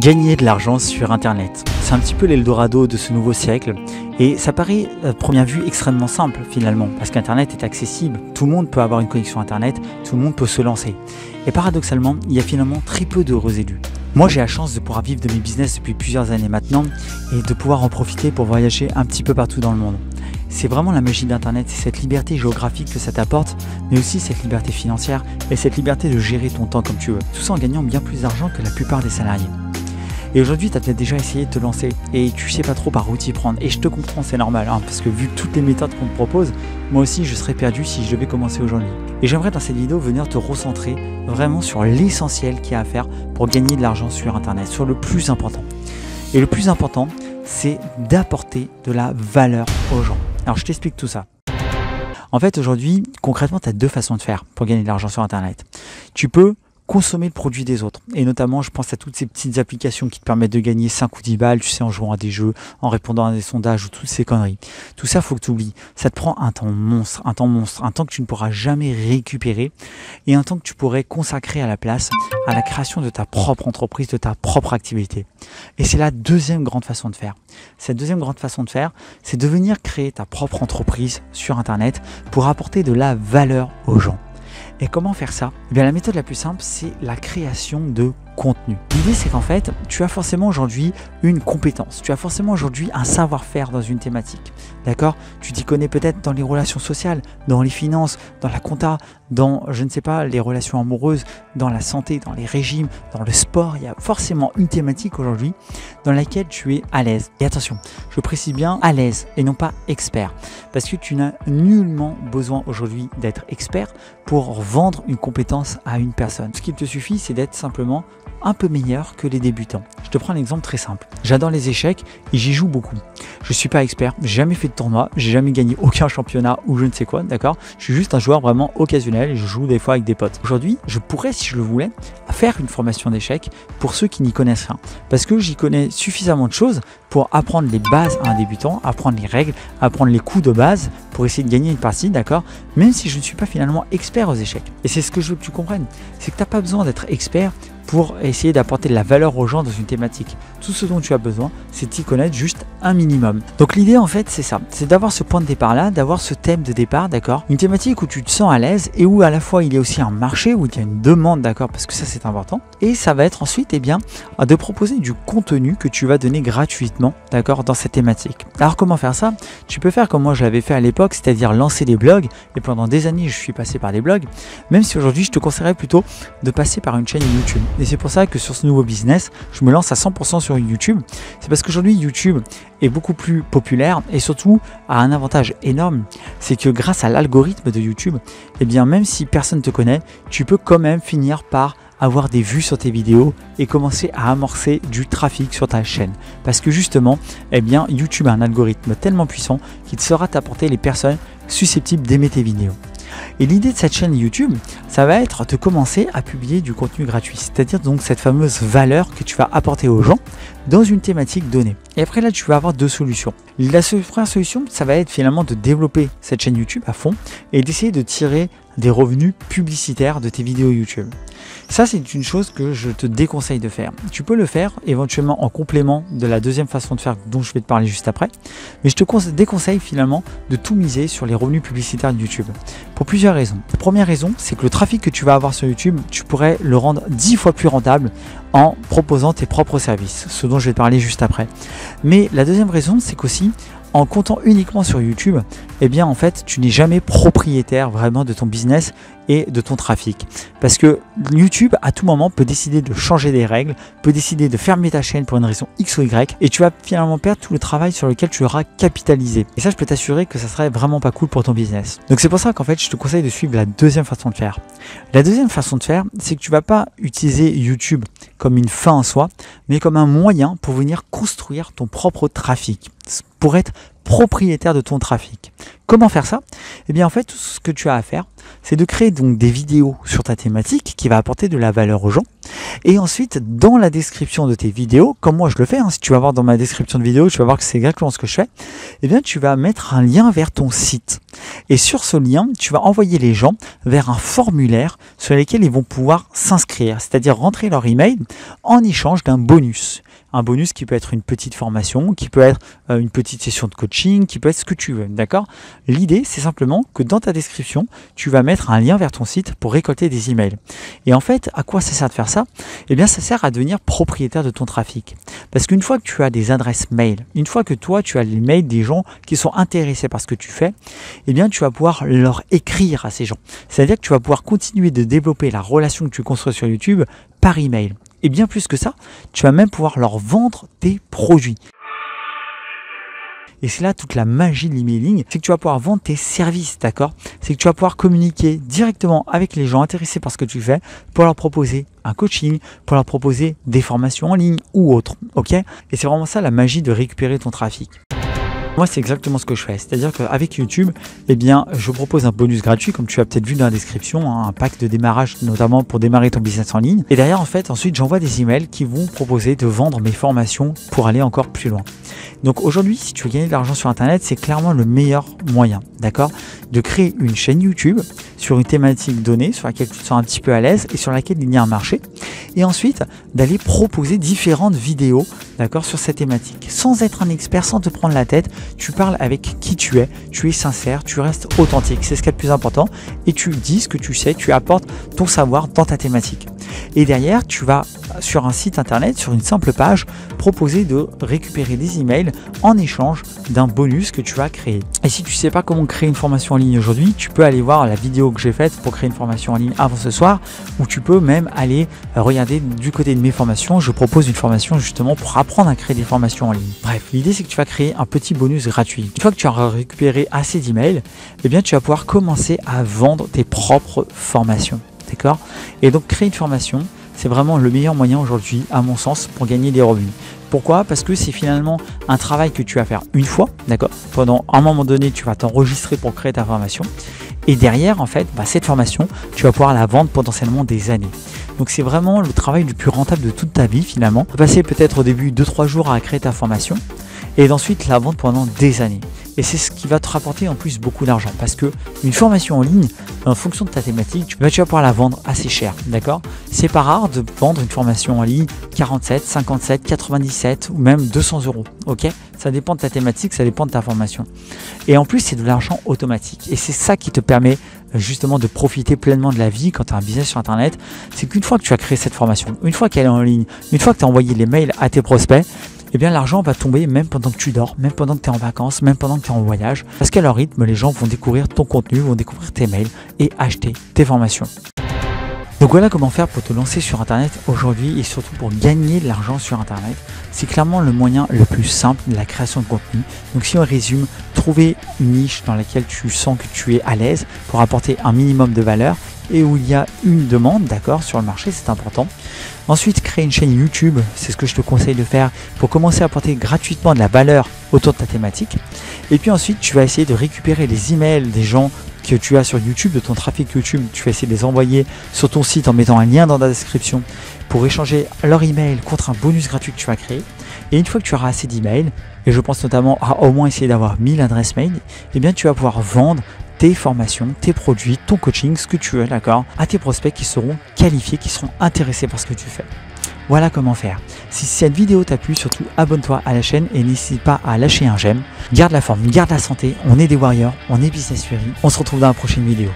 Gagner de l'argent sur Internet, c'est un petit peu l'Eldorado de ce nouveau siècle et ça paraît à première vue extrêmement simple finalement parce qu'Internet est accessible, tout le monde peut avoir une connexion Internet, tout le monde peut se lancer. Et paradoxalement, il y a finalement très peu d'heureux élus. Moi j'ai la chance de pouvoir vivre de mes business depuis plusieurs années maintenant et de pouvoir en profiter pour voyager un petit peu partout dans le monde. C'est vraiment la magie d'Internet, c'est cette liberté géographique que ça t'apporte, mais aussi cette liberté financière et cette liberté de gérer ton temps comme tu veux. Tout ça en gagnant bien plus d'argent que la plupart des salariés. Et aujourd'hui, tu as peut-être déjà essayé de te lancer et tu sais pas trop par où t'y prendre. Et je te comprends, c'est normal, parce que vu toutes les méthodes qu'on te propose, moi aussi je serais perdu si je devais commencer aujourd'hui. Et j'aimerais dans cette vidéo venir te recentrer vraiment sur l'essentiel qu'il y a à faire pour gagner de l'argent sur Internet, sur le plus important. Et le plus important, c'est d'apporter de la valeur aux gens. Alors je t'explique tout ça. En fait, aujourd'hui, concrètement, tu as deux façons de faire pour gagner de l'argent sur Internet. Tu peux consommer le produit des autres. Et notamment, je pense à toutes ces petites applications qui te permettent de gagner 5 ou 10 balles, tu sais, en jouant à des jeux, en répondant à des sondages ou toutes ces conneries. Tout ça, faut que tu oublies. Ça te prend un temps monstre, un temps que tu ne pourras jamais récupérer et un temps que tu pourrais consacrer à la place à la création de ta propre entreprise, de ta propre activité. Et c'est la deuxième grande façon de faire. Cette deuxième grande façon de faire, c'est de venir créer ta propre entreprise sur Internet pour apporter de la valeur aux gens. Et comment faire ça? Eh bien, la méthode la plus simple, c'est la création de contenu. L'idée, c'est qu'en fait, tu as forcément aujourd'hui une compétence, tu as forcément aujourd'hui un savoir-faire dans une thématique. D'accord? Tu t'y connais peut-être dans les relations sociales, dans les finances, dans la compta, dans, je ne sais pas, les relations amoureuses, dans la santé, dans les régimes, dans le sport. Il y a forcément une thématique aujourd'hui dans laquelle tu es à l'aise. Et attention, je précise bien à l'aise et non pas expert. Parce que tu n'as nullement besoin aujourd'hui d'être expert pour vendre une compétence à une personne. Ce qu'il te suffit, c'est d'être simplement un peu meilleur que les débutants. Je te prends un exemple très simple. J'adore les échecs et j'y joue beaucoup. Je suis pas expert, j'ai jamais fait de tournoi, j'ai jamais gagné aucun championnat ou je ne sais quoi, d'accord? Je suis juste un joueur vraiment occasionnel et je joue des fois avec des potes. Aujourd'hui, je pourrais, si je le voulais, faire une formation d'échecs pour ceux qui n'y connaissent rien. Parce que j'y connais suffisamment de choses pour apprendre les bases à un débutant, apprendre les règles, apprendre les coups de base pour essayer de gagner une partie, d'accord? Même si je ne suis pas finalement expert aux échecs. Et c'est ce que je veux que tu comprennes, c'est que tu n'as pas besoin d'être expert pour essayer d'apporter de la valeur aux gens dans une thématique. Tout ce dont tu as besoin, c'est d'y connaître juste un minimum. Donc l'idée en fait c'est ça, c'est d'avoir ce point de départ là, d'avoir ce thème de départ, d'accord? Une thématique où tu te sens à l'aise et où à la fois il y a aussi un marché, où il y a une demande, d'accord? Parce que ça c'est important. Et ça va être ensuite de proposer du contenu que tu vas donner gratuitement, d'accord? Dans cette thématique. Alors comment faire ça? Tu peux faire comme moi je l'avais fait à l'époque, c'est-à-dire lancer des blogs. Et pendant des années je suis passé par des blogs, même si aujourd'hui je te conseillerais plutôt de passer par une chaîne YouTube. Et c'est pour ça que sur ce nouveau business, je me lance à 100% sur YouTube. C'est parce qu'aujourd'hui, YouTube est beaucoup plus populaire et surtout a un avantage énorme. C'est que grâce à l'algorithme de YouTube, eh bien, même si personne ne te connaît, tu peux quand même finir par avoir des vues sur tes vidéos et commencer à amorcer du trafic sur ta chaîne. Parce que justement, eh bien, YouTube a un algorithme tellement puissant qu'il saura t'apporter les personnes susceptibles d'aimer tes vidéos. Et l'idée de cette chaîne YouTube, ça va être de commencer à publier du contenu gratuit, c'est-à-dire donc cette fameuse valeur que tu vas apporter aux gens dans une thématique donnée. Et après là, tu vas avoir deux solutions. La première solution, ça va être finalement de développer cette chaîne YouTube à fond et d'essayer de tirer des revenus publicitaires de tes vidéos YouTube. Ça, c'est une chose que je te déconseille de faire. Tu peux le faire éventuellement en complément de la deuxième façon de faire dont je vais te parler juste après. Mais je te déconseille finalement de tout miser sur les revenus publicitaires de YouTube. Pour plusieurs raisons. La première raison, c'est que le trafic que tu vas avoir sur YouTube, tu pourrais le rendre 10 fois plus rentable en proposant tes propres services, ce dont je vais te parler juste après. Mais la deuxième raison, c'est qu'aussi, en comptant uniquement sur YouTube, eh bien en fait, tu n'es jamais propriétaire vraiment de ton business et de ton trafic. Parce que YouTube, à tout moment, peut décider de changer des règles, peut décider de fermer ta chaîne pour une raison X ou Y, et tu vas finalement perdre tout le travail sur lequel tu auras capitalisé. Et ça, je peux t'assurer que ça serait vraiment pas cool pour ton business. Donc c'est pour ça qu'en fait, je te conseille de suivre la deuxième façon de faire. La deuxième façon de faire, c'est que tu vas pas utiliser YouTube comme une fin en soi, mais comme un moyen pour venir construire ton propre trafic, pour être propriétaire de ton trafic. Comment faire ça? Eh bien en fait, tout ce que tu as à faire, c'est de créer donc des vidéos sur ta thématique qui va apporter de la valeur aux gens. Et ensuite, dans la description de tes vidéos, comme moi je le fais, si tu vas voir dans ma description de vidéo, tu vas voir que c'est exactement ce que je fais, eh bien tu vas mettre un lien vers ton site. Et sur ce lien, tu vas envoyer les gens vers un formulaire sur lequel ils vont pouvoir s'inscrire, c'est-à-dire rentrer leur email en échange d'un bonus. Un bonus qui peut être une petite formation, qui peut être une petite session de coaching, qui peut être ce que tu veux, d'accord? L'idée, c'est simplement que dans ta description, tu vas mettre un lien vers ton site pour récolter des emails. Et en fait, à quoi ça sert de faire ça? Eh bien, ça sert à devenir propriétaire de ton trafic. Parce qu'une fois que tu as des adresses mail, une fois que toi, tu as les mails des gens qui sont intéressés par ce que tu fais, eh bien, tu vas pouvoir leur écrire à ces gens. C'est-à-dire que tu vas pouvoir continuer de développer la relation que tu construis sur YouTube par email. Et bien plus que ça, tu vas même pouvoir leur vendre tes produits. Et c'est là toute la magie de l'emailing, c'est que tu vas pouvoir vendre tes services, d'accord? C'est que tu vas pouvoir communiquer directement avec les gens intéressés par ce que tu fais pour leur proposer un coaching, pour leur proposer des formations en ligne ou autre, ok? Et c'est vraiment ça la magie de récupérer ton trafic. Moi, c'est exactement ce que je fais. C'est-à-dire qu'avec YouTube, eh bien, je propose un bonus gratuit, comme tu as peut-être vu dans la description, un pack de démarrage, notamment pour démarrer ton business en ligne. Et derrière, en fait, ensuite, j'envoie des emails qui vont proposer de vendre mes formations pour aller encore plus loin. Donc aujourd'hui, si tu veux gagner de l'argent sur Internet, c'est clairement le meilleur moyen, d'accord? De créer une chaîne YouTube sur une thématique donnée, sur laquelle tu te sens un petit peu à l'aise et sur laquelle il y a un marché. Et ensuite, d'aller proposer différentes vidéos, d'accord, sur cette thématique. Sans être un expert, sans te prendre la tête, tu parles avec qui tu es sincère, tu restes authentique. C'est ce qui est le plus important. Et tu dis ce que tu sais, tu apportes ton savoir dans ta thématique. Et derrière, tu vas sur un site internet, sur une simple page, proposer de récupérer des emails en échange d'un bonus que tu vas créer. Et si tu ne sais pas comment créer une formation en ligne aujourd'hui, tu peux aller voir la vidéo que j'ai faite pour créer une formation en ligne avant ce soir, ou tu peux même aller regarder du côté de mes formations. Je propose une formation justement pour apprendre à créer des formations en ligne. Bref, l'idée c'est que tu vas créer un petit bonus gratuit. Une fois que tu auras récupéré assez d'emails, eh bien tu vas pouvoir commencer à vendre tes propres formations. D'accord? Et donc créer une formation, c'est vraiment le meilleur moyen aujourd'hui, à mon sens, pour gagner des revenus. Pourquoi? Parce que c'est finalement un travail que tu vas faire une fois, d'accord? Pendant un moment donné, tu vas t'enregistrer pour créer ta formation. Et derrière, en fait, cette formation, tu vas pouvoir la vendre potentiellement des années. Donc c'est vraiment le travail le plus rentable de toute ta vie finalement. Tu vas passer peut-être au début 2-3 jours à créer ta formation et d'ensuite la vendre pendant des années. Et c'est ce qui va te rapporter en plus beaucoup d'argent parce que une formation en ligne, en fonction de ta thématique, tu vas pouvoir la vendre assez cher, d'accord? C'est pas rare de vendre une formation en ligne 47, 57, 97 ou même 200 €, ok? Ça dépend de ta thématique, ça dépend de ta formation. Et en plus, c'est de l'argent automatique. Et c'est ça qui te permet justement de profiter pleinement de la vie quand tu as un business sur Internet. C'est qu'une fois que tu as créé cette formation, une fois qu'elle est en ligne, une fois que tu as envoyé les mails à tes prospects, eh bien l'argent va tomber même pendant que tu dors, même pendant que tu es en vacances, même pendant que tu es en voyage. Parce qu'à leur rythme, les gens vont découvrir ton contenu, vont découvrir tes mails et acheter tes formations. Donc voilà comment faire pour te lancer sur Internet aujourd'hui et surtout pour gagner de l'argent sur Internet. C'est clairement le moyen le plus simple de la création de contenu. Donc si on résume, trouver une niche dans laquelle tu sens que tu es à l'aise pour apporter un minimum de valeur et où il y a une demande, d'accord, sur le marché, c'est important. Ensuite, créer une chaîne YouTube, c'est ce que je te conseille de faire pour commencer à apporter gratuitement de la valeur autour de ta thématique. Et puis ensuite, tu vas essayer de récupérer les emails des gens que tu as sur YouTube, de ton trafic YouTube. Tu vas essayer de les envoyer sur ton site en mettant un lien dans la description pour échanger leur email contre un bonus gratuit que tu vas créer. Et une fois que tu auras assez d'emails, et je pense notamment à au moins essayer d'avoir 1000 adresses mail, eh bien tu vas pouvoir vendre tes formations, tes produits, ton coaching, ce que tu veux, d'accord, à tes prospects qui seront qualifiés, qui seront intéressés par ce que tu fais. Voilà comment faire. Si cette vidéo t'a plu, surtout abonne-toi à la chaîne et n'hésite pas à lâcher un j'aime. Garde la forme, garde la santé, on est des warriors, on est Business Fury. On se retrouve dans la prochaine vidéo.